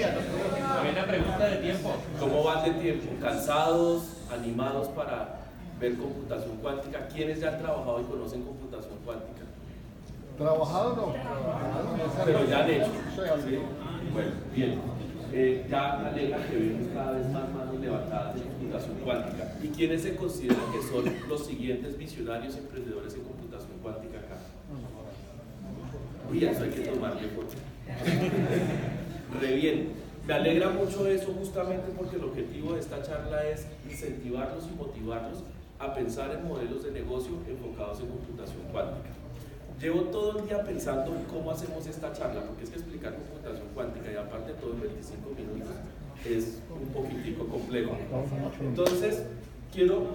Buena pregunta de tiempo. ¿Cómo van de tiempo? ¿Cansados? ¿Animados para ver computación cuántica? ¿Quiénes ya han trabajado y conocen computación cuántica? ¿Trabajado no? Pero ya han hecho. Sí. ¿Sí? Bueno, bien. Ya me alegra que vemos cada vez más manos levantadas en computación cuántica. ¿Y quiénes se consideran que son los siguientes visionarios emprendedores en computación cuántica acá? Uy, eso hay que tomarle foto. Re bien. Me alegra mucho eso justamente porque el objetivo de esta charla es incentivarlos y motivarlos a pensar en modelos de negocio enfocados en computación cuántica. Llevo todo el día pensando cómo hacemos esta charla, porque es que explicar computación cuántica y aparte todo en 25 minutos es un poquitico complejo. Entonces, quiero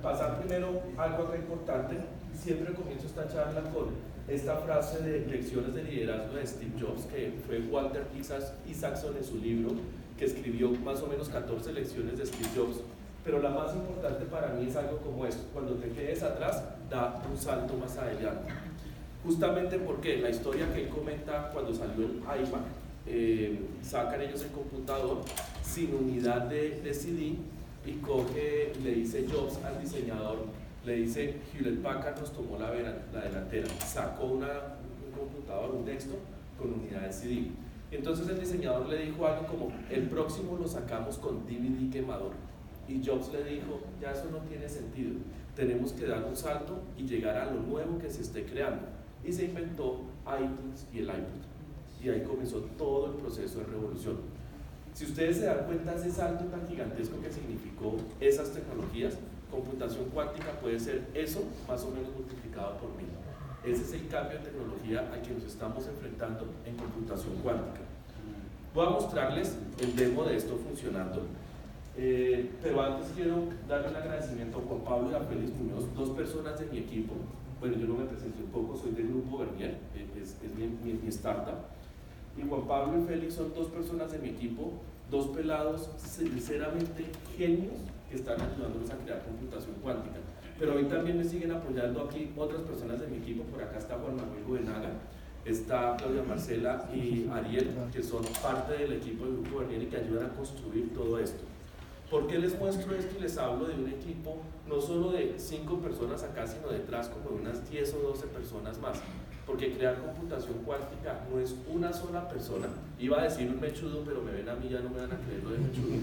pasar primero algo acá importante. Siempre comienzo esta charla con esta frase de lecciones de liderazgo de Steve Jobs, que fue Walter Isaacson en su libro, que escribió más o menos 14 lecciones de Steve Jobs. Pero la más importante para mí es algo como esto: cuando te quedes atrás, da un salto más adelante. Justamente porque la historia que él comenta cuando salió el iMac, sacan ellos el computador sin unidad de CD y coge, le dice Jobs al diseñador, le dice Hewlett Packard nos tomó la delantera, sacó un computador, un desktop con unidad de CD. Entonces el diseñador le dijo algo como: el próximo lo sacamos con DVD quemador. Y Jobs le dijo: ya eso no tiene sentido, tenemos que dar un salto y llegar a lo nuevo que se esté creando. Y se inventó iTunes y el iPod. Y ahí comenzó todo el proceso de revolución. Si ustedes se dan cuenta de ese salto tan gigantesco que significó esas tecnologías, computación cuántica puede ser eso más o menos multiplicado por 1000. Ese es el cambio de tecnología al que nos estamos enfrentando en computación cuántica. Voy a mostrarles el demo de esto funcionando. Pero antes quiero darle un agradecimiento a Juan Pablo y a Félix Muñoz, dos personas de mi equipo. Bueno, yo no me presenté un poco, soy del grupo Bernier, es mi startup. Y Juan Pablo y Félix son dos personas de mi equipo, dos pelados sinceramente genios que están ayudándonos a crear computación cuántica. Pero hoy también me siguen apoyando aquí otras personas de mi equipo. Por acá está Juan Manuel Goenaga, está Claudia Marcela y Ariel, que son parte del equipo del grupo Bernier y que ayudan a construir todo esto. ¿Por qué les muestro esto y les hablo de un equipo no solo de 5 personas acá, sino detrás como de unas 10 o 12 personas más? Porque crear computación cuántica no es una sola persona. Iba a decir un mechudo, pero me ven a mí, ya no me van a creer lo de mechudo.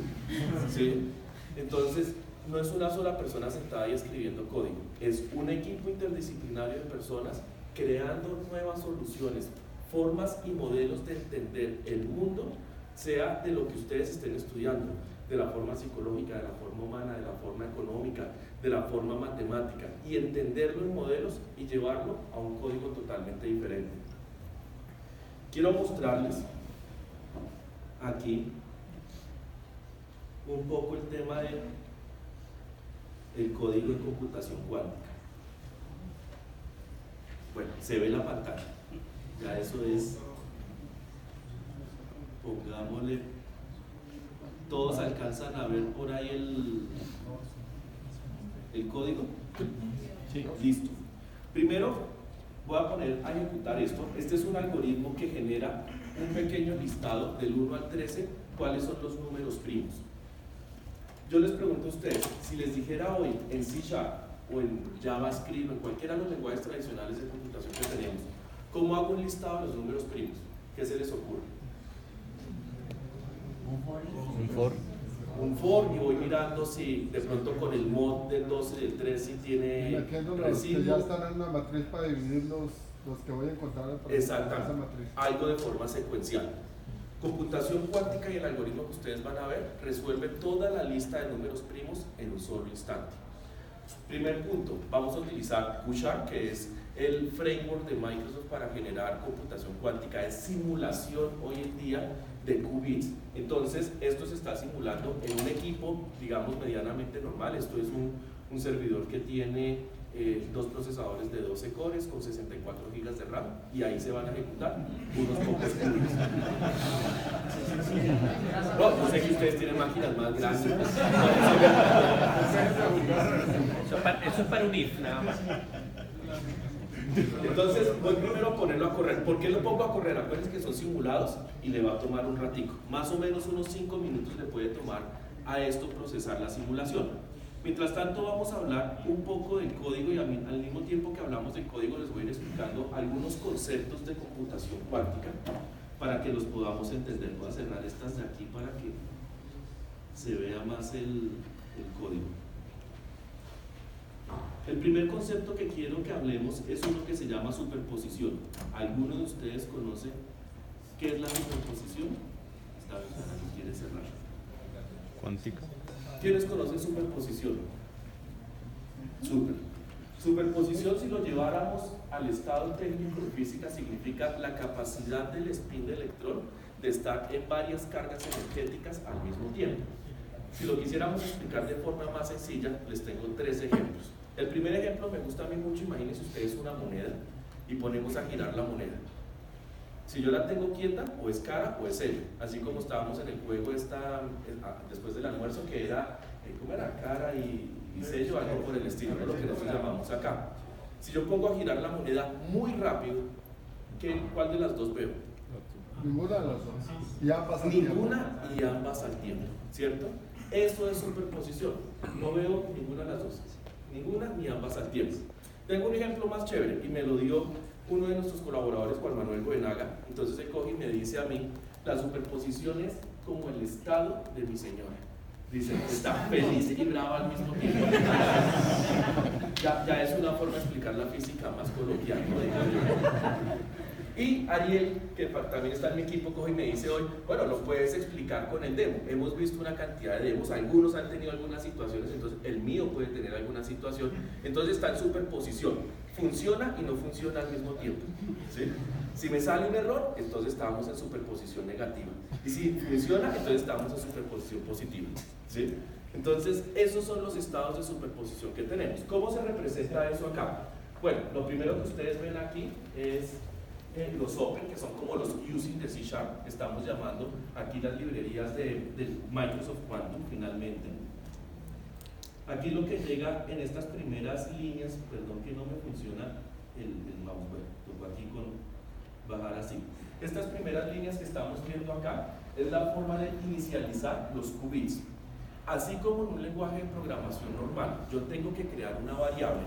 ¿Sí? Entonces, no es una sola persona sentada y escribiendo código. Es un equipo interdisciplinario de personas creando nuevas soluciones, formas y modelos de entender el mundo, sea de lo que ustedes estén estudiando, de la forma psicológica, de la forma humana, de la forma económica, de la forma matemática, y entenderlo en modelos y llevarlo a un código totalmente diferente. Quiero mostrarles aquí un poco el tema del código en computación cuántica. Bueno, se ve la pantalla, ya eso es, pongámosle. ¿Todos alcanzan a ver por ahí el código? Sí. Listo. Primero voy a poner a ejecutar esto. Este es un algoritmo que genera un pequeño listado del 1 al 13, cuáles son los números primos. Yo les pregunto a ustedes, si les dijera hoy en C# o en JavaScript o en cualquiera de los lenguajes tradicionales de computación que tenemos, ¿cómo hago un listado de los números primos? ¿Qué se les ocurre? Un for, y voy mirando si de pronto con el mod del 12 y del 13 si tiene residuo. Que ya están en una matriz para dividir los que voy a encontrar en esa matriz. Algo de forma secuencial. Computación cuántica y el algoritmo que ustedes van a ver resuelve toda la lista de números primos en un solo instante. Primer punto, vamos a utilizar QSharp, que es el framework de Microsoft para generar computación cuántica. Es simulación hoy en día de qubits. Entonces esto se está simulando en un equipo, digamos, medianamente normal. Esto es un servidor que tiene 2 procesadores de 12 cores con 64 GB de RAM, y ahí se van a ejecutar unos pocos qubits. No, yo sé que ustedes tienen máquinas más grandes. Eso es para un if, nada más. Entonces voy primero a ponerlo a correr. ¿Por qué lo pongo a correr? Acuérdense que son simulados y le va a tomar un ratico. Más o menos unos 5 minutos le puede tomar a esto procesar la simulación. Mientras tanto vamos a hablar un poco del código y al mismo tiempo que hablamos del código les voy a ir explicando algunos conceptos de computación cuántica para que los podamos entender. Voy a cerrar estas de aquí para que se vea más el código. El primer concepto que quiero que hablemos es uno que se llama superposición. ¿Alguno de ustedes conoce qué es la superposición? Esta ventana no quiere cerrar. Cuántica. ¿Quiénes conocen superposición? Superposición, si lo lleváramos al estado técnico de física, significa la capacidad del spin de electrón de estar en varias cargas energéticas al mismo tiempo. Si lo quisiéramos explicar de forma más sencilla, les tengo 3 ejemplos. El primer ejemplo me gusta a mí mucho. Imagínense ustedes una moneda y ponemos a girar la moneda. Si yo la tengo quieta, o es cara o es sello. Así como estábamos en el juego después del almuerzo, que era, ¿cómo era? Cara y sello, algo por el estilo, ¿no? Lo que nosotros llamamos acá. Si yo pongo a girar la moneda muy rápido, ¿cuál de las dos veo? Ninguna de las dos. Y ambas al tiempo. Ninguna y ambas al tiempo, ¿cierto? Eso es superposición. No veo ninguna de las dos. Ninguna ni ambas al tiempo. Tengo un ejemplo más chévere y me lo dio uno de nuestros colaboradores, Juan Manuel Goenaga. Entonces él coge y me dice a mí: la superposición es como el estado de mi señora. Dice, está feliz y brava al mismo tiempo. Ya es una forma de explicar la física más coloquial, ¿no? Digo yo. Y Ariel, que también está en mi equipo, coge y me dice hoy: bueno, lo puedes explicar con el demo. Hemos visto una cantidad de demos, algunos han tenido algunas situaciones, entonces el mío puede tener alguna situación. Entonces está en superposición, funciona y no funciona al mismo tiempo, ¿sí? Si me sale un error, entonces estamos en superposición negativa, y si funciona, entonces estamos en superposición positiva, ¿sí? Entonces esos son los estados de superposición que tenemos. ¿Cómo se representa eso acá? Bueno, lo primero que ustedes ven aquí es los Open, que son como los using de C#. Estamos llamando aquí las librerías de Microsoft Quantum finalmente. Aquí lo que llega en estas primeras líneas, perdón que no me funciona el mouse, bueno, toco aquí con bajar así. Estas primeras líneas que estamos viendo acá es la forma de inicializar los qubits. Así como en un lenguaje de programación normal, yo tengo que crear una variable.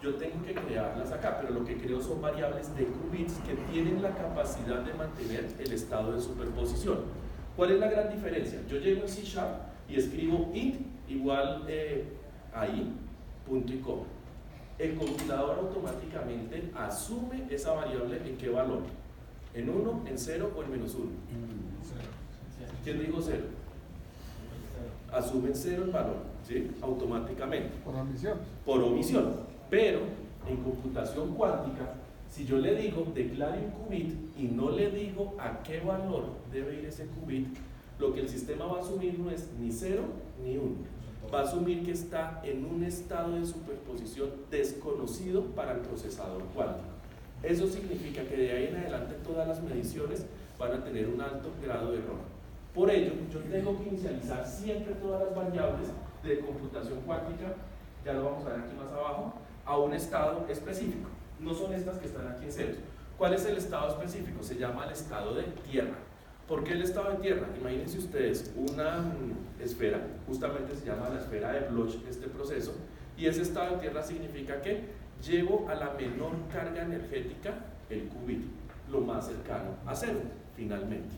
Yo tengo que crearlas acá, pero lo que creo son variables de qubits que tienen la capacidad de mantener el estado de superposición. ¿Cuál es la gran diferencia? Yo llego en C# y escribo int igual ahí, punto y coma. El compilador automáticamente asume esa variable en qué valor, en 1, en 0 o en -1. ¿Quién dijo 0? Asume en 0 el valor, ¿sí? Automáticamente. Por omisión. Por omisión. Pero en computación cuántica, si yo le digo declare un qubit y no le digo a qué valor debe ir ese qubit, lo que el sistema va a asumir no es ni 0 ni 1. Va a asumir que está en un estado de superposición desconocido para el procesador cuántico. Eso significa que de ahí en adelante todas las mediciones van a tener un alto grado de error. Por ello, yo tengo que inicializar siempre todas las variables de computación cuántica, ya lo vamos a ver aquí más abajo, a un estado específico. No son estas que están aquí en ceros. ¿Cuál es el estado específico? Se llama el estado de tierra. ¿Por qué el estado de tierra? Imagínense ustedes una esfera, justamente se llama la esfera de Bloch este proceso, y ese estado de tierra significa que llevo a la menor carga energética el qubit, lo más cercano a 0, finalmente.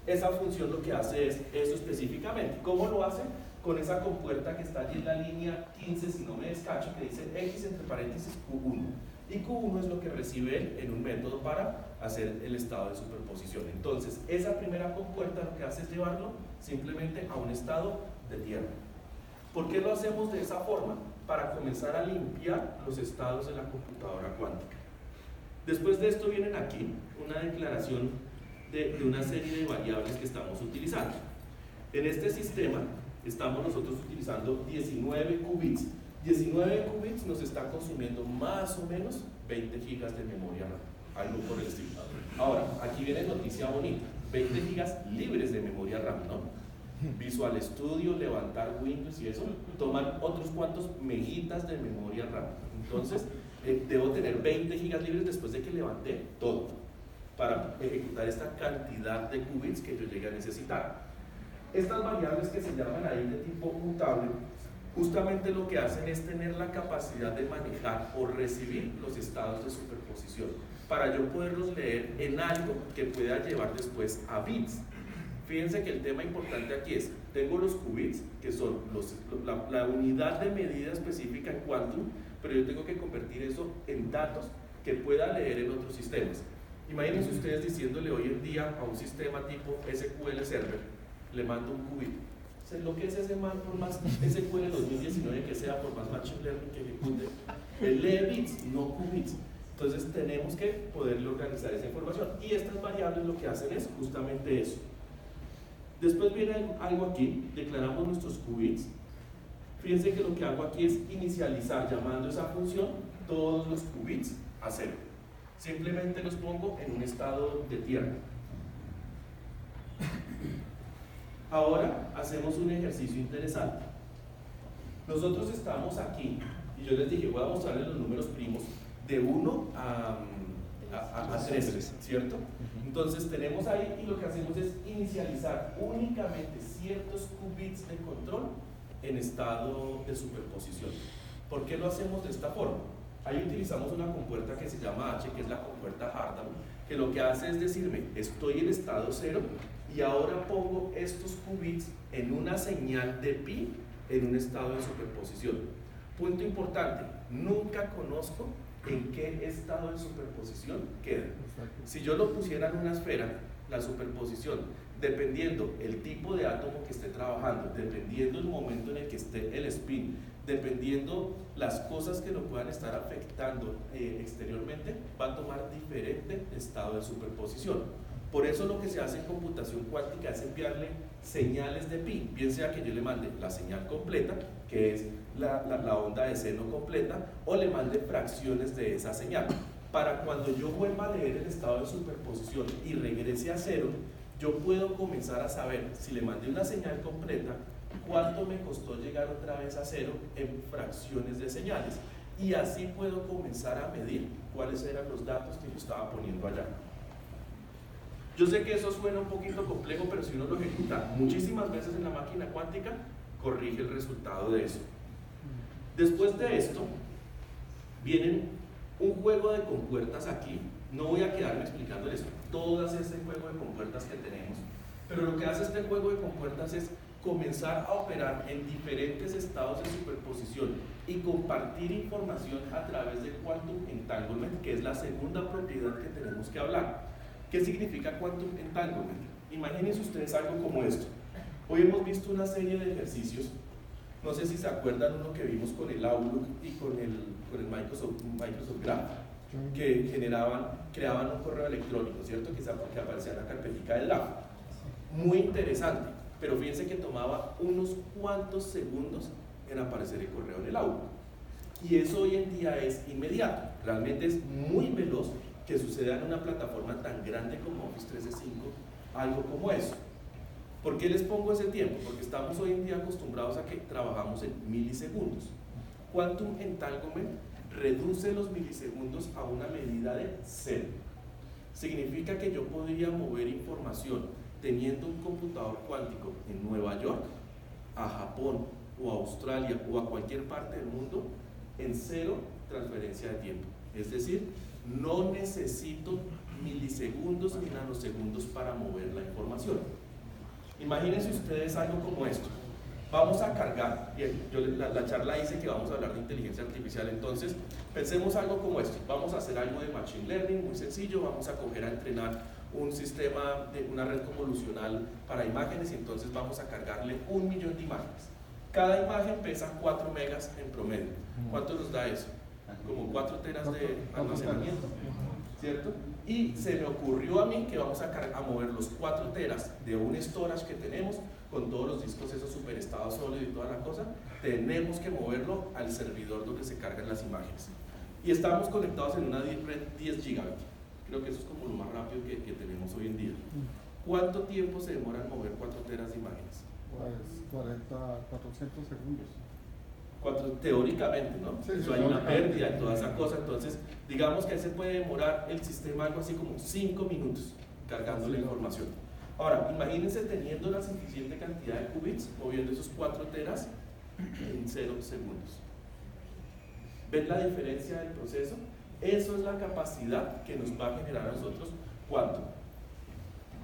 Esa función lo que hace es eso específicamente. ¿Cómo lo hace? Con esa compuerta que está allí en la línea 15, si no me descacho, que dice x entre paréntesis q1. Y q1 es lo que recibe él en un método para hacer el estado de superposición. Entonces, esa primera compuerta lo que hace es llevarlo simplemente a un estado de tierra. ¿Por qué lo hacemos de esa forma? Para comenzar a limpiar los estados de la computadora cuántica. Después de esto vienen aquí una declaración de una serie de variables que estamos utilizando. En este sistema estamos nosotros utilizando 19 qubits. 19 qubits nos están consumiendo más o menos 20 gigas de memoria RAM, algo por el estilo. Ahora, aquí viene noticia bonita: 20 gigas libres de memoria RAM, ¿no? Visual Studio, levantar Windows y eso, toman otros cuantos megitas de memoria RAM. Entonces, debo tener 20 gigas libres después de que levanté todo para ejecutar esta cantidad de qubits que yo llegue a necesitar. Estas variables que se llaman ahí de tipo mutable, justamente lo que hacen es tener la capacidad de manejar o recibir los estados de superposición para yo poderlos leer en algo que pueda llevar después a bits. Fíjense que el tema importante aquí es, tengo los qubits, que son la unidad de medida específica en quantum, pero yo tengo que convertir eso en datos que pueda leer en otros sistemas. Imagínense ustedes diciéndole hoy en día a un sistema tipo SQL Server, le mando un qubit. Se enloquece ese man por más SQL 2019 que sea, por más machine learning que ejecute. Él lee bits, no qubits. Entonces tenemos que poderle organizar esa información. Y estas variables lo que hacen es justamente eso. Después viene algo aquí, declaramos nuestros qubits. Fíjense que lo que hago aquí es inicializar, llamando esa función, todos los qubits a 0. Simplemente los pongo en un estado de tierra. Ahora hacemos un ejercicio interesante. Nosotros estamos aquí, y yo les dije, voy a mostrarles los números primos de 1 a 3, ¿cierto? Entonces tenemos ahí y lo que hacemos es inicializar únicamente ciertos qubits de control en estado de superposición. ¿Por qué lo hacemos de esta forma? Ahí utilizamos una compuerta que se llama H, que es la compuerta Hardam, que lo que hace es decirme, estoy en estado 0 y ahora pongo estos qubits en una señal de pi en un estado de superposición. Punto importante, nunca conozco en qué estado de superposición queda. Si yo lo pusiera en una esfera, la superposición, dependiendo el tipo de átomo que esté trabajando, dependiendo el momento en el que esté el spin, dependiendo las cosas que lo puedan estar afectando exteriormente, va a tomar diferente estado de superposición. Por eso lo que se hace en computación cuántica es enviarle señales de pi, bien sea que yo le mande la señal completa, que es la onda de seno completa, o le mande fracciones de esa señal. Para cuando yo vuelva a leer el estado de superposición y regrese a 0, yo puedo comenzar a saber, si le mandé una señal completa, cuánto me costó llegar otra vez a 0 en fracciones de señales. Y así puedo comenzar a medir cuáles eran los datos que yo estaba poniendo allá. Yo sé que eso suena un poquito complejo, pero si uno lo ejecuta muchísimas veces en la máquina cuántica, corrige el resultado de eso. Después de esto, vienen un juego de compuertas aquí. No voy a quedarme explicándoles todas este juego de compuertas que tenemos, pero lo que hace este juego de compuertas es comenzar a operar en diferentes estados de superposición y compartir información a través de quantum entanglement, que es la segunda propiedad que tenemos que hablar. ¿Qué significa quantum entanglement? Imagínense ustedes algo como esto. Hoy hemos visto una serie de ejercicios, no sé si se acuerdan uno que vimos con el Outlook y con el Microsoft Graph, que creaban un correo electrónico, ¿cierto? Que aparecía en la carpetica del lado. Muy interesante, pero fíjense que tomaba unos cuantos segundos en aparecer el correo en el Outlook. Y eso hoy en día es inmediato, realmente es muy veloz que suceda en una plataforma tan grande como Office 365, algo como eso. ¿Por qué les pongo ese tiempo? Porque estamos hoy en día acostumbrados a que trabajamos en milisegundos. Quantum entanglement reduce los milisegundos a una medida de 0. Significa que yo podría mover información teniendo un computador cuántico en Nueva York, a Japón o a Australia o a cualquier parte del mundo en 0 transferencia de tiempo. Es decir, no necesito milisegundos ni nanosegundos para mover la información. Imagínense ustedes algo como esto. Vamos a cargar, yo la charla dice que vamos a hablar de inteligencia artificial, entonces pensemos algo como esto. Vamos a hacer algo de machine learning muy sencillo, vamos a coger a entrenar un sistema de una red convolucional para imágenes y entonces vamos a cargarle 1 millón de imágenes. Cada imagen pesa 4 megas en promedio. ¿Cuánto nos da eso? Como 4 teras de almacenamiento, ¿cierto? Y se me ocurrió a mí que vamos a mover los 4 teras de un storage que tenemos con todos los discos esos superestados sólidos y toda la cosa, tenemos que moverlo al servidor donde se cargan las imágenes. Y estamos conectados en una red 10 gigabit. Creo que eso es como lo más rápido que tenemos hoy en día. ¿Cuánto tiempo se demora en mover 4 teras de imágenes? Pues 400 segundos. teóricamente, ¿no? Sí, Eso hay una pérdida y toda esa cosa, entonces digamos que ahí se puede demorar el sistema algo así como 5 minutos cargando la información. Ahora, imagínense teniendo la suficiente cantidad de qubits, moviendo esos 4 teras en 0 segundos. ¿Ven la diferencia del proceso? Eso es la capacidad que nos va a generar a nosotros cuánto.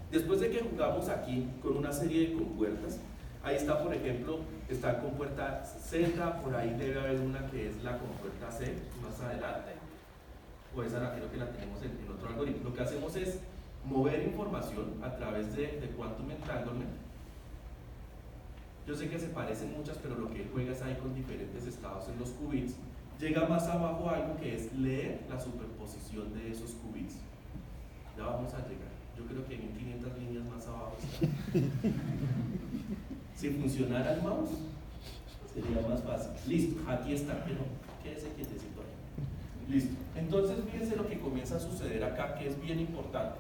Después de que jugamos aquí con una serie de compuertas, ahí está, por ejemplo, está la compuerta Z, por ahí debe haber una que es la compuerta C más adelante, o esa creo que la tenemos en otro algoritmo. Lo que hacemos es mover información a través de Quantum Entanglement. Yo sé que se parecen muchas, pero lo que él juega es ahí con diferentes estados en los qubits. Llega más abajo algo que es leer la superposición de esos qubits. Ya vamos a llegar. Yo creo que en 500 líneas más abajo está. Si funcionara el mouse, sería más fácil. Listo, aquí está, pero quédese quietecito ahí. Listo. Entonces, fíjense lo que comienza a suceder acá, que es bien importante.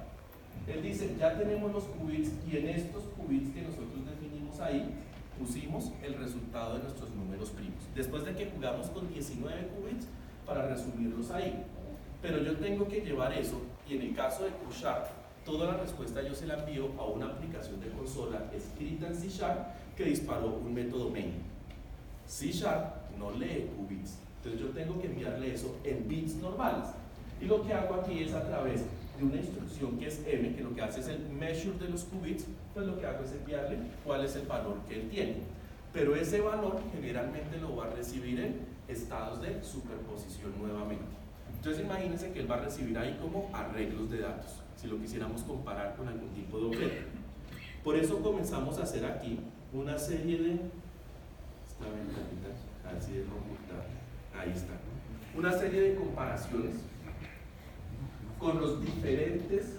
Él dice, ya tenemos los qubits y en estos qubits que nosotros definimos ahí, pusimos el resultado de nuestros números primos. Después de que jugamos con 19 qubits para resumirlos ahí. Pero yo tengo que llevar eso, y en el caso de Q#, toda la respuesta yo se la envío a una aplicación de consola escrita en C# que disparó un método main. C# no lee qubits, entonces yo tengo que enviarle eso en bits normales. Y lo que hago aquí es a través de una instrucción que es M, que lo que hace es el measure de los qubits, pues lo que hago es enviarle cuál es el valor que él tiene. Pero ese valor generalmente lo va a recibir en estados de superposición nuevamente. Entonces imagínense que él va a recibir ahí como arreglos de datos, si lo quisiéramos comparar con algún tipo de objeto. Por eso comenzamos a hacer aquí una serie de... Esta ventanita, así de ahí está. Una serie de comparaciones con los diferentes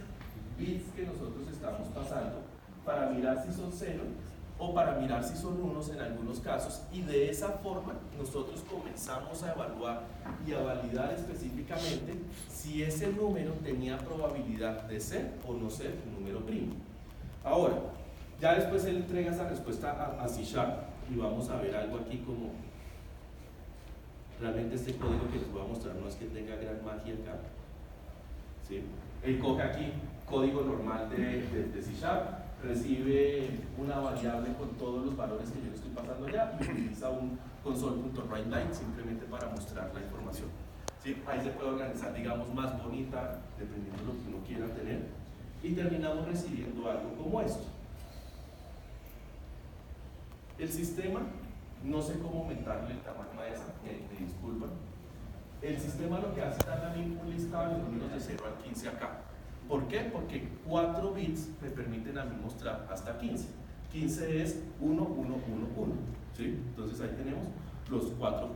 bits que nosotros estamos pasando para mirar si son 0 o para mirar si son unos en algunos casos, y de esa forma nosotros comenzamos a evaluar y a validar específicamente si ese número tenía probabilidad de ser o no ser un número primo. Ahora, ya después él entrega esa respuesta a C# y vamos a ver algo aquí como realmente este código que les voy a mostrar no es que tenga gran magia acá, ¿sí? Él coge aquí código normal de C#, recibe una variable con todos los valores que yo le estoy pasando allá y utiliza un console.writeLine simplemente para mostrar la información. ¿Sí? Ahí se puede organizar, digamos, más bonita, dependiendo de lo que uno quiera tener, y terminamos recibiendo algo como esto. El sistema, no sé cómo aumentarle el tamaño a esa, me disculpan. El sistema lo que hace es darle a mí un listado de números de 0 al 15 acá. ¿Por qué? Porque 4 bits me permiten a mí mostrar hasta 15. 15 es 1, 1, 1, 1. ¿Sí? Entonces ahí tenemos los 4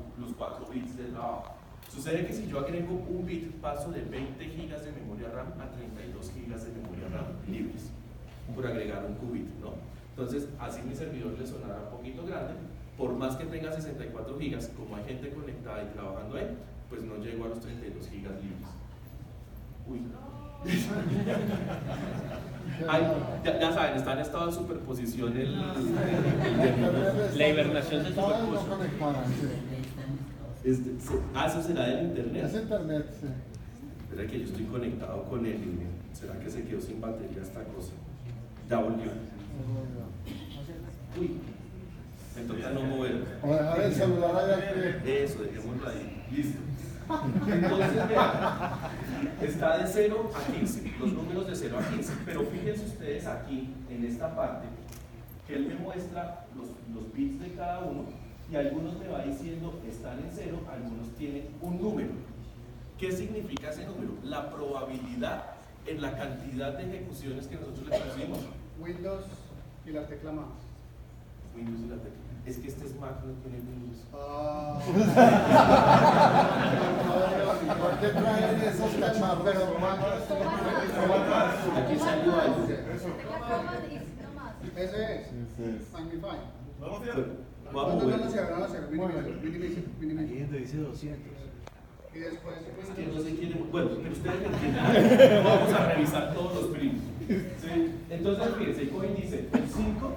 bits de trabajo. Sucede que si yo agrego un bit, paso de 20 gigas de memoria RAM a 32 gigas de memoria RAM libres, por agregar un qubit, ¿no? Entonces, así mi servidor le sonará un poquito grande, por más que tenga 64 gigas, como hay gente conectada y trabajando ahí, pues no llego a los 32 gigas libres. Uy. Ay, ya saben, está en estado de superposición La hibernación se superpuso. Eso será del internet. Es internet, sí. Espera que yo estoy conectado con él. ¿Será que se quedó sin batería esta cosa? Ya volvió. Uy, me toca no mover. O dejar el celular allá que... Eso, dejémoslo ahí. Listo. Entonces, vean, está de 0 a 15, los números de 0 a 15, pero fíjense ustedes aquí, en esta parte, que él me muestra los bits de cada uno, y algunos me va diciendo están en 0, algunos tienen un número. ¿Qué significa ese número? La probabilidad en la cantidad de ejecuciones que nosotros le pusimos. Windows y la tecla más. Windows y la tecla. Es que este es Mac, no tiene Windows. ¿Por qué traen esos cacharros? Aquí salió algo. Ese es Magnify. Vamos a No, Ahí donde dice 200. Y después. Es que no se quiere. Bueno, pero ustedes me entienden. Vamos a revisar todos los primos. ¿Sí? Entonces, fíjense, Cohen dice: el 5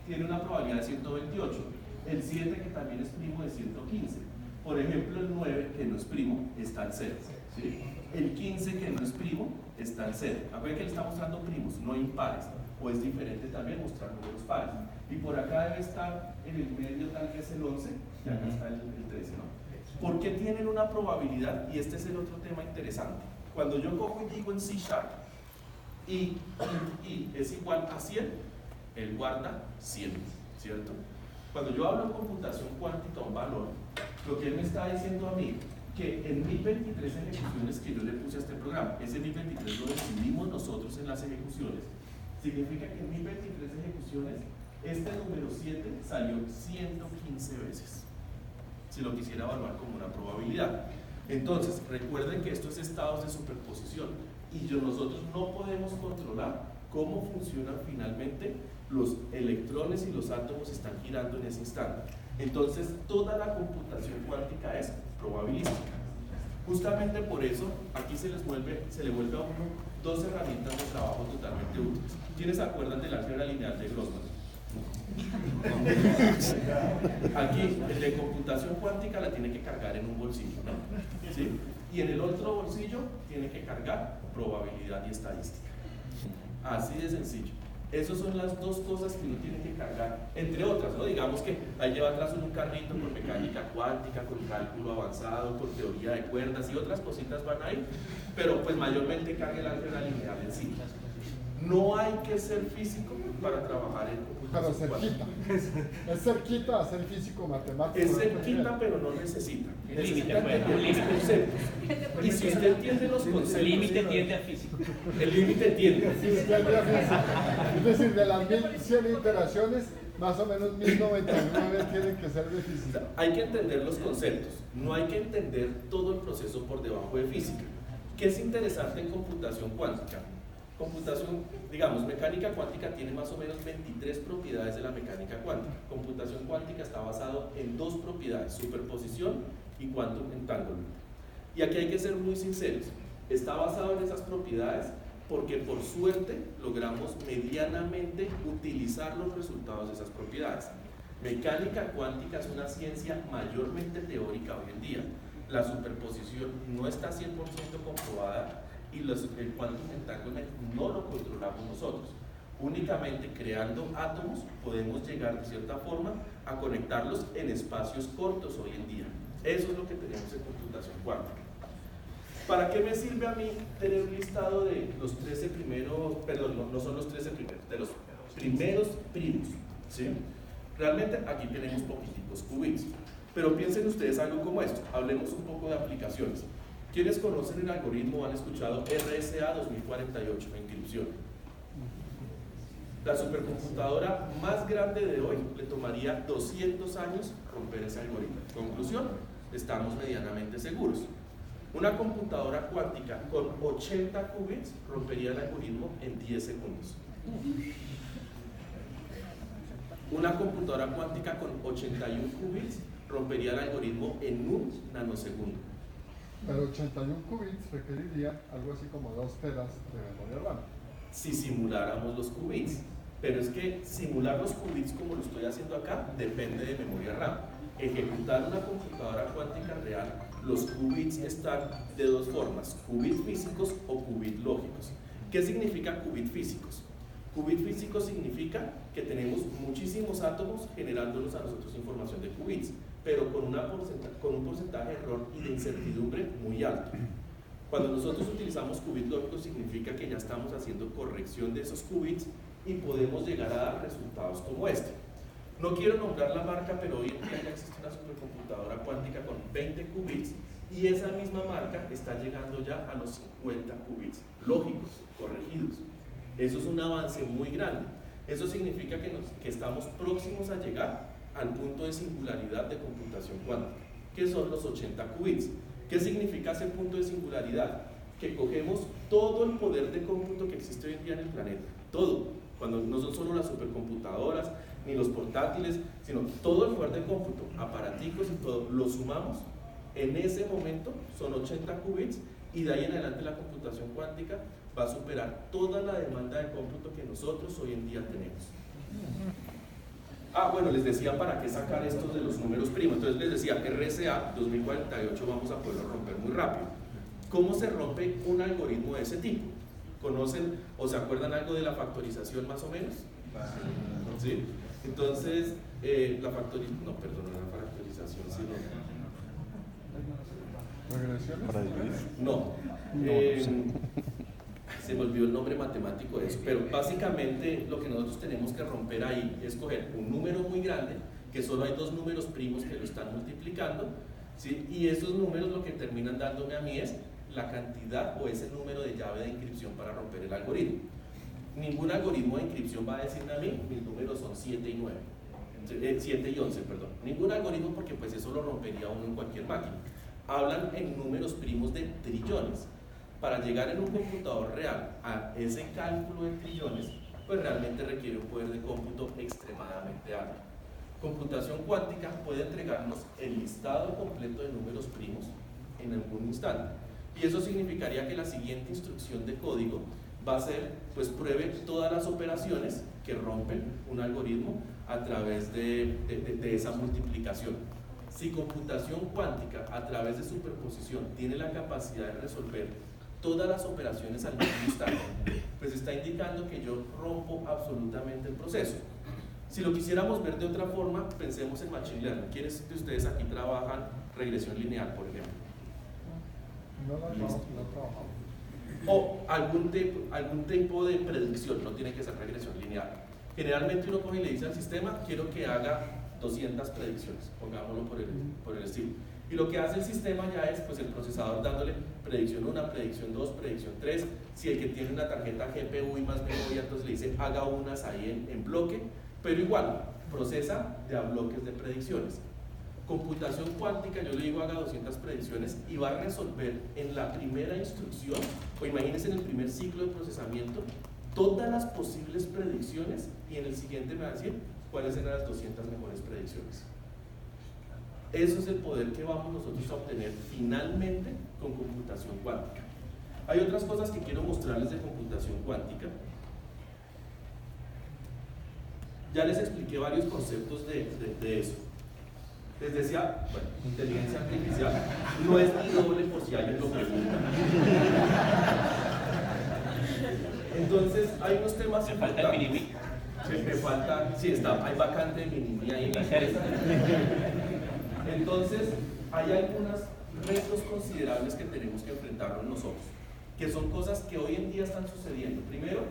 tiene una probabilidad de 128, el 7 que también es primo de 115. Por ejemplo, el 9 que no es primo está en 0. ¿Sí? El 15 que no es primo está en 0. Acuérdense que le está mostrando primos, no impares. O es diferente también mostrar números pares. Y por acá debe estar en el medio tal vez el 11, y acá está el 13, ¿no? ¿Por qué tienen una probabilidad? Y este es el otro tema interesante. Cuando yo cojo y digo en C# y es igual a 100, él guarda 100, ¿cierto? Cuando yo hablo en computación cuántica un valor, lo que él me está diciendo a mí, que en 1023 ejecuciones que yo le puse a este programa, ese 1023 lo decidimos nosotros en las ejecuciones, significa que en 1023 ejecuciones, este número 7 salió 115 veces, si lo quisiera evaluar como una probabilidad. Entonces, recuerden que esto es estados de superposición y nosotros no podemos controlar cómo funcionan finalmente los electrones y los átomos están girando en ese instante. Entonces, toda la computación cuántica es probabilística. Justamente por eso, aquí se le vuelve a uno dos herramientas de trabajo totalmente útiles. ¿Quiénes se acuerdan del álgebra lineal de Grossman? Aquí, el de computación cuántica la tiene que cargar en un bolsillo, ¿no? ¿Sí? Y en el otro bolsillo tiene que cargar probabilidad y estadística. Así de sencillo. Esas son las dos cosas que uno tiene que cargar, entre otras, ¿no? Digamos que ahí lleva atrás un carrito con mecánica cuántica, con cálculo avanzado, con teoría de cuerdas y otras cositas van ahí, pero pues mayormente carga el álgebra lineal en sí. No hay que ser físico para trabajar en computación cuántica. Es cerquita a ser físico matemático. Es cerquita, pero no necesita. Necesita entender los conceptos. Y si usted entiende los conceptos, el límite tiende a físico. El límite tiende. Es decir, de las 1100 iteraciones, más o menos 1099 tienen que ser de física. Hay que entender los conceptos, no hay que entender todo el proceso por debajo de física. ¿Qué es interesante en computación cuántica? Computación, digamos, mecánica cuántica tiene más o menos 23 propiedades de la mecánica cuántica. Computación cuántica está basado en dos propiedades, superposición y quantum entanglement. Y aquí hay que ser muy sinceros, está basado en esas propiedades porque por suerte logramos medianamente utilizar los resultados de esas propiedades. Mecánica cuántica es una ciencia mayormente teórica hoy en día. La superposición no está 100% comprobada y el quantum entanglement no lo controlamos nosotros. Únicamente creando átomos podemos llegar de cierta forma a conectarlos en espacios cortos hoy en día. Eso es lo que tenemos en computación cuántica. ¿Para qué me sirve a mí tener un listado de los 13 primeros, perdón, no son los 13 primeros, de los primeros primos? ¿Sí? Realmente aquí tenemos poquiticos qubits, pero piensen ustedes algo como esto. Hablemos un poco de aplicaciones. ¿Quiénes conocen el algoritmo o han escuchado RSA 2048, la inscripción? La supercomputadora más grande de hoy le tomaría 200 años romper ese algoritmo. Conclusión, estamos medianamente seguros. Una computadora cuántica con 80 qubits rompería el algoritmo en 10 segundos. Una computadora cuántica con 81 qubits rompería el algoritmo en un nanosegundo. Pero 81 qubits requeriría algo así como 2 teras de memoria RAM. Si simuláramos los qubits, pero es que simular los qubits como lo estoy haciendo acá depende de memoria RAM. Ejecutar una computadora cuántica real, los qubits están de dos formas, qubits físicos o qubits lógicos. ¿Qué significa qubits físicos? Qubit físico significa que tenemos muchísimos átomos generándonos a nosotros información de qubits, pero con un porcentaje de error y de incertidumbre muy alto. Cuando nosotros utilizamos qubits lógicos significa que ya estamos haciendo corrección de esos qubits y podemos llegar a dar resultados como este. No quiero nombrar la marca, pero hoy en día ya existe una supercomputadora cuántica con 20 qubits y esa misma marca está llegando ya a los 50 qubits lógicos, corregidos. Eso es un avance muy grande. Eso significa que estamos próximos a llegar al punto de singularidad de computación cuántica, que son los 80 qubits. ¿Qué significa ese punto de singularidad? Que cogemos todo el poder de cómputo que existe hoy en día en el planeta, todo, cuando no son solo las supercomputadoras, ni los portátiles, sino todo el poder de cómputo, aparaticos y todo, lo sumamos, en ese momento son 80 qubits y de ahí en adelante la computación cuántica va a superar toda la demanda de cómputo que nosotros hoy en día tenemos. Bueno, les decía para qué sacar estos de los números primos. Entonces les decía, RSA 2048 vamos a poderlo romper muy rápido. ¿Cómo se rompe un algoritmo de ese tipo? ¿Conocen o se acuerdan algo de la factorización más o menos? ¿Sí? Entonces, no, la factorización, sino... ¿Regresiones? Para dividir. No. Se me olvidó el nombre matemático de eso, pero básicamente lo que nosotros tenemos que romper ahí es coger un número muy grande, que solo hay dos números primos que lo están multiplicando, ¿sí? Y esos números lo que terminan dándome a mí es la cantidad o ese número de llave de encripción para romper el algoritmo. Ningún algoritmo de encripción va a decirme a mí, mis números son 7 y 9, 7 y 11, perdón. Ningún algoritmo, porque pues eso lo rompería uno en cualquier máquina. Hablan en números primos de trillones. Para llegar en un computador real a ese cálculo de trillones, pues realmente requiere un poder de cómputo extremadamente alto. Computación cuántica puede entregarnos el listado completo de números primos en algún instante. Y eso significaría que la siguiente instrucción de código va a ser, pues pruebe todas las operaciones que rompen un algoritmo a través de esa multiplicación. Si computación cuántica a través de superposición tiene la capacidad de resolver todas las operaciones al mismo instante, pues está indicando que yo rompo absolutamente el proceso. Si lo quisiéramos ver de otra forma, pensemos en Machine Learning. ¿Quiénes de ustedes aquí trabajan regresión lineal, por ejemplo? No trabajamos. O algún tipo de predicción, no tiene que ser regresión lineal. Generalmente uno coge y le dice al sistema, quiero que haga 200 predicciones, pongámoslo por el estilo. Y lo que hace el sistema ya es, pues el procesador dándole predicción 1, predicción 2, predicción 3. Si el que tiene una tarjeta GPU y más memoria, entonces le dice haga unas ahí en bloque, pero igual, procesa de a bloques de predicciones. Computación cuántica, yo le digo haga 200 predicciones y va a resolver en la primera instrucción, o imagínense en el primer ciclo de procesamiento, todas las posibles predicciones, y en el siguiente me va a decir cuáles eran las 200 mejores predicciones. Eso es el poder que vamos nosotros a obtener finalmente con computación cuántica. Hay otras cosas que quiero mostrarles de computación cuántica. Ya les expliqué varios conceptos de eso. Les decía, bueno, inteligencia artificial no es ni doble por si alguien lo pregunta. Entonces, hay unos temas importantes. falta el mini-mi. Me falta, sí, hay vacante de mini-mi ahí en la empresa. Entonces, hay algunos retos considerables que tenemos que enfrentarnos nosotros, que son cosas que hoy en día están sucediendo. Primero,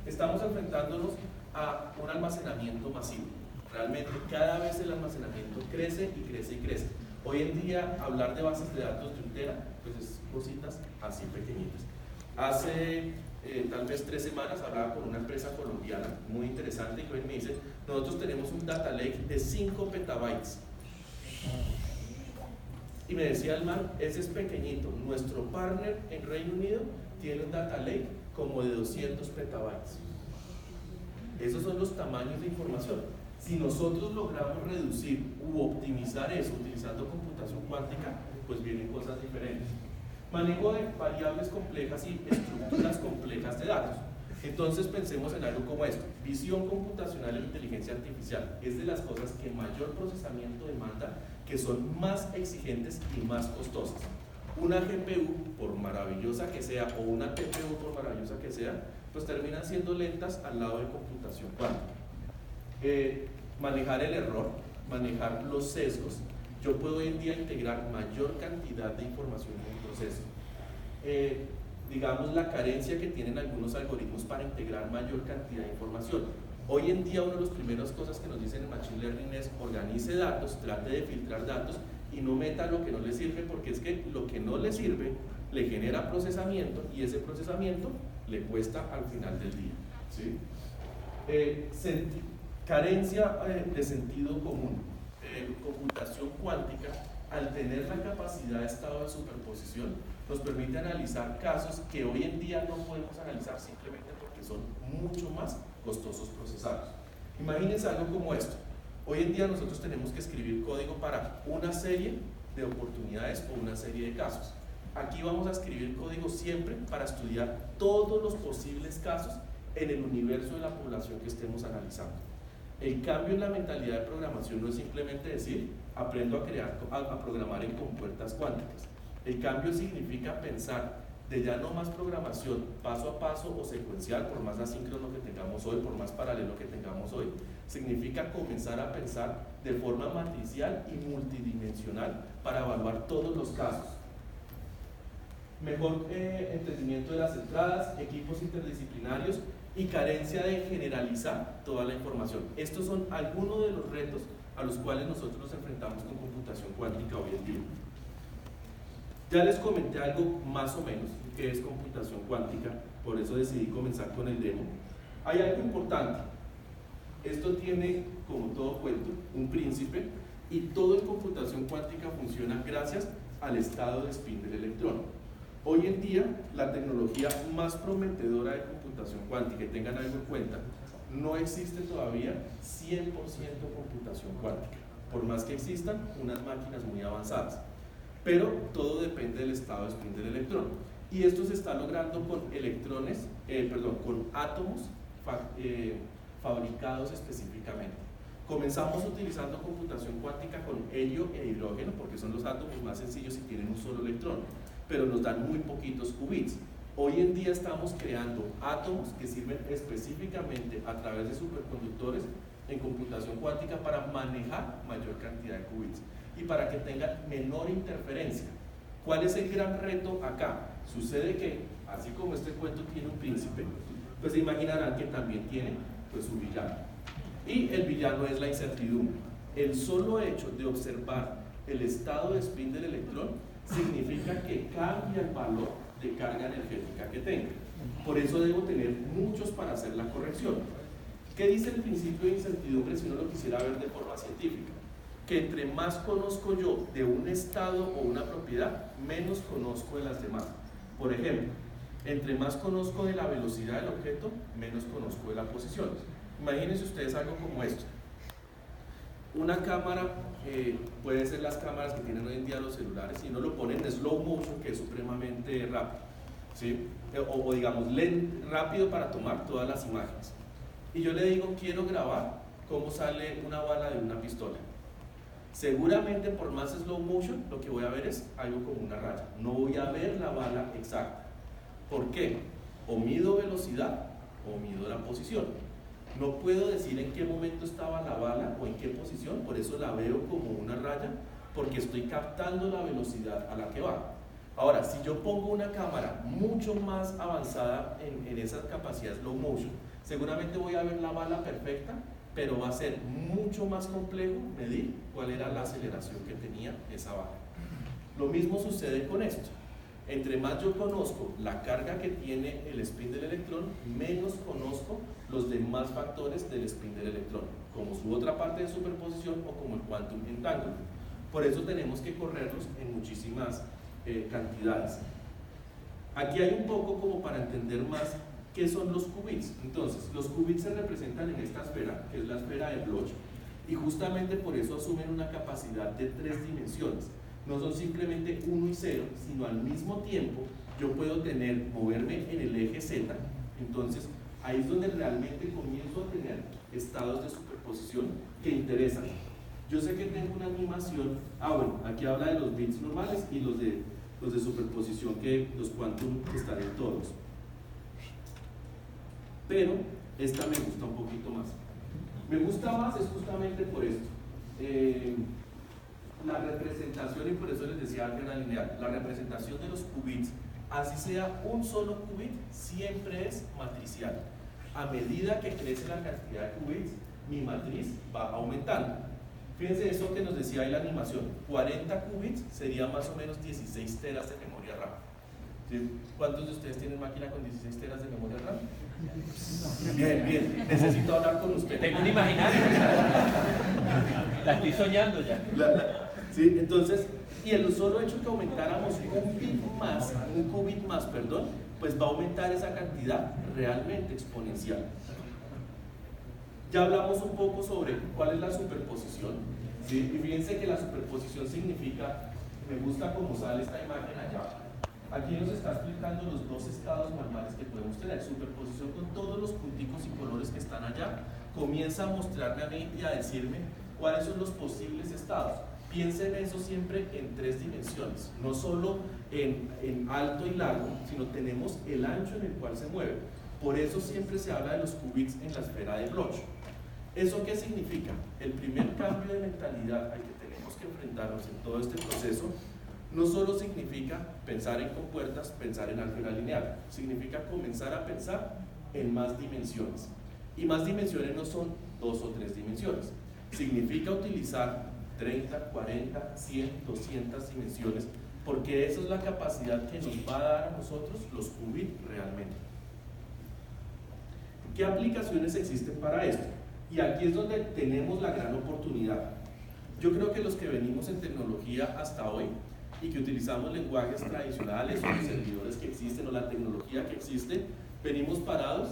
estamos enfrentándonos a un almacenamiento masivo. Realmente cada vez el almacenamiento crece y crece y crece. Hoy en día hablar de bases de datos de 1 tera, pues es cositas así pequeñitas. Hace tal vez 3 semanas hablaba con una empresa colombiana muy interesante que hoy me dice, nosotros tenemos un data lake de 5 petabytes. Y me decía el man, ese es pequeñito. Nuestro partner en Reino Unido tiene un data lake como de 200 petabytes. Esos son los tamaños de información. Si nosotros logramos reducir u optimizar eso utilizando computación cuántica, pues vienen cosas diferentes. Manejo de variables complejas y estructuras complejas de datos. Entonces pensemos en algo como esto. Visión computacional e inteligencia artificial es de las cosas que mayor procesamiento demanda, que son más exigentes y más costosas. Una GPU, por maravillosa que sea, o una TPU, por maravillosa que sea, pues terminan siendo lentas al lado de computación cuántica. Manejar el error, manejar los sesgos. Yo puedo hoy en día integrar mayor cantidad de información en un proceso. Digamos, la carencia que tienen algunos algoritmos para integrar mayor cantidad de información. Hoy en día una de las primeras cosas que nos dicen en Machine Learning es organice datos, trate de filtrar datos y no meta lo que no le sirve, porque es que lo que no le sirve le genera procesamiento y ese procesamiento le cuesta al final del día, ¿sí? Carencia de sentido común. Computación cuántica, al tener la capacidad de estado de superposición, nos permite analizar casos que hoy en día no podemos analizar simplemente porque son mucho más costosos procesarlos. Imagínense algo como esto. Hoy en día nosotros tenemos que escribir código para una serie de oportunidades o una serie de casos. Aquí vamos a escribir código siempre para estudiar todos los posibles casos en el universo de la población que estemos analizando. El cambio en la mentalidad de programación no es simplemente decir, aprendo a programar en compuertas cuánticas. El cambio significa pensar de ya no más programación paso a paso o secuencial, por más asíncrono que tengamos hoy, por más paralelo que tengamos hoy, significa comenzar a pensar de forma matricial y multidimensional para evaluar todos los casos. Mejor entendimiento de las entradas, equipos interdisciplinarios y carencia de generalizar toda la información. Estos son algunos de los retos a los cuales nosotros nos enfrentamos con computación cuántica hoy en día. Ya les comenté algo más o menos que es computación cuántica, por eso decidí comenzar con el demo. Hay algo importante, esto tiene, como todo cuento, un príncipe, y todo en computación cuántica funciona gracias al estado de spin del electrón. Hoy en día, la tecnología más prometedora de computación cuántica, y tengan algo en cuenta, no existe todavía 100% computación cuántica, por más que existan unas máquinas muy avanzadas. Pero todo depende del estado de spin del electrón. Y esto se está logrando con con átomos fabricados específicamente. Comenzamos utilizando computación cuántica con helio e hidrógeno, porque son los átomos más sencillos y tienen un solo electrón, pero nos dan muy poquitos qubits. Hoy en día estamos creando átomos que sirven específicamente a través de superconductores en computación cuántica para manejar mayor cantidad de qubits y para que tengan menor interferencia. ¿Cuál es el gran reto acá? Sucede que, así como este cuento tiene un príncipe, pues se imaginarán que también tiene pues, su villano. Y el villano es la incertidumbre. El solo hecho de observar el estado de spin del electrón significa que cambia el valor de carga energética que tenga. Por eso debo tener muchos para hacer la corrección. ¿Qué dice el principio de incertidumbre si uno lo quisiera ver de forma científica? Que entre más conozco yo de un estado o una propiedad, menos conozco de las demás. Por ejemplo, entre más conozco de la velocidad del objeto, menos conozco de la posición. Imagínense ustedes algo como esto. Una cámara, puede ser las cámaras que tienen hoy en día los celulares, y no lo ponen en slow motion, que es supremamente rápido, ¿sí? o digamos rápido para tomar todas las imágenes. Y yo le digo, quiero grabar cómo sale una bala de una pistola. Seguramente por más slow motion lo que voy a ver es algo como una raya, no voy a ver la bala exacta. ¿Por qué? O mido velocidad o mido la posición. No puedo decir en qué momento estaba la bala o en qué posición, por eso la veo como una raya, porque estoy captando la velocidad a la que va. Ahora, si yo pongo una cámara mucho más avanzada en esa capacidad slow motion, seguramente voy a ver la bala perfecta, pero va a ser mucho más complejo medir cuál era la aceleración que tenía esa bala. Lo mismo sucede con esto. Entre más yo conozco la carga que tiene el spin del electrón, menos conozco los demás factores del spin del electrón, como su otra parte de superposición o como el quantum entanglement. Por eso tenemos que correrlos en muchísimas cantidades. Aquí hay un poco como para entender más qué son los qubits. Entonces, los qubits se representan en esta esfera, que es la esfera de Bloch, y justamente por eso asumen una capacidad de 3 dimensiones. No son simplemente 1 y 0, sino al mismo tiempo yo puedo moverme en el eje Z. Entonces ahí es donde realmente comienzo a tener estados de superposición que interesan. Yo sé que tengo una animación, bueno, aquí habla de los bits normales y los de superposición, que los quantum están en todos. Pero esta me gusta un poquito más. Me gusta más es justamente por esto. La representación, y por eso les decía álgebra lineal, la representación de los qubits, así sea un solo qubit, siempre es matricial. A medida que crece la cantidad de qubits, mi matriz va aumentando. Fíjense eso que nos decía ahí la animación, 40 qubits sería más o menos 16 teras de memoria RAM. ¿Sí? ¿Cuántos de ustedes tienen máquina con 16 teras de memoria RAM? Bien, bien, necesito hablar con usted. Tengo un imaginario. La estoy soñando ya. ¿Sí? Entonces, y el solo hecho que aumentáramos un qubit más, pues va a aumentar esa cantidad realmente exponencial. Ya hablamos un poco sobre cuál es la superposición, ¿sí? Y fíjense que la superposición significa, me gusta cómo sale esta imagen allá, Aquí nos está explicando los dos estados normales que podemos tener. Superposición con todos los punticos y colores que están allá. Comienza a mostrarme a mí y a decirme cuáles son los posibles estados. Piensen eso siempre en 3 dimensiones, no solo en alto y largo, sino tenemos el ancho en el cual se mueve. Por eso siempre se habla de los qubits en la esfera de Bloch. ¿Eso qué significa? El primer cambio de mentalidad al que tenemos que enfrentarnos en todo este proceso no solo significa pensar en compuertas, pensar en álgebra lineal, significa comenzar a pensar en más dimensiones. Y más dimensiones no son 2 o 3 dimensiones, significa utilizar 30, 40, 100, 200 dimensiones, porque esa es la capacidad que nos va a dar a nosotros los qubits realmente. ¿Qué aplicaciones existen para esto? Y aquí es donde tenemos la gran oportunidad. Yo creo que los que venimos en tecnología hasta hoy y que utilizamos lenguajes tradicionales o los servidores que existen o la tecnología que existe, venimos parados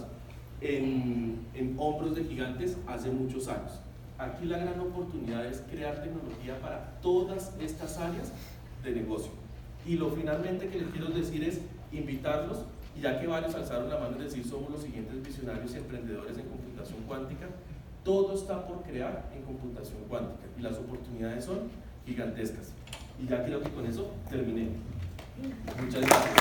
en hombros de gigantes hace muchos años. Aquí la gran oportunidad es crear tecnología para todas estas áreas de negocio. Y lo finalmente que les quiero decir es invitarlos, y ya que varios alzaron la mano y decir somos los siguientes visionarios y emprendedores en computación cuántica, todo está por crear en computación cuántica y las oportunidades son gigantescas. Y ya creo que con eso terminé. Muchas gracias.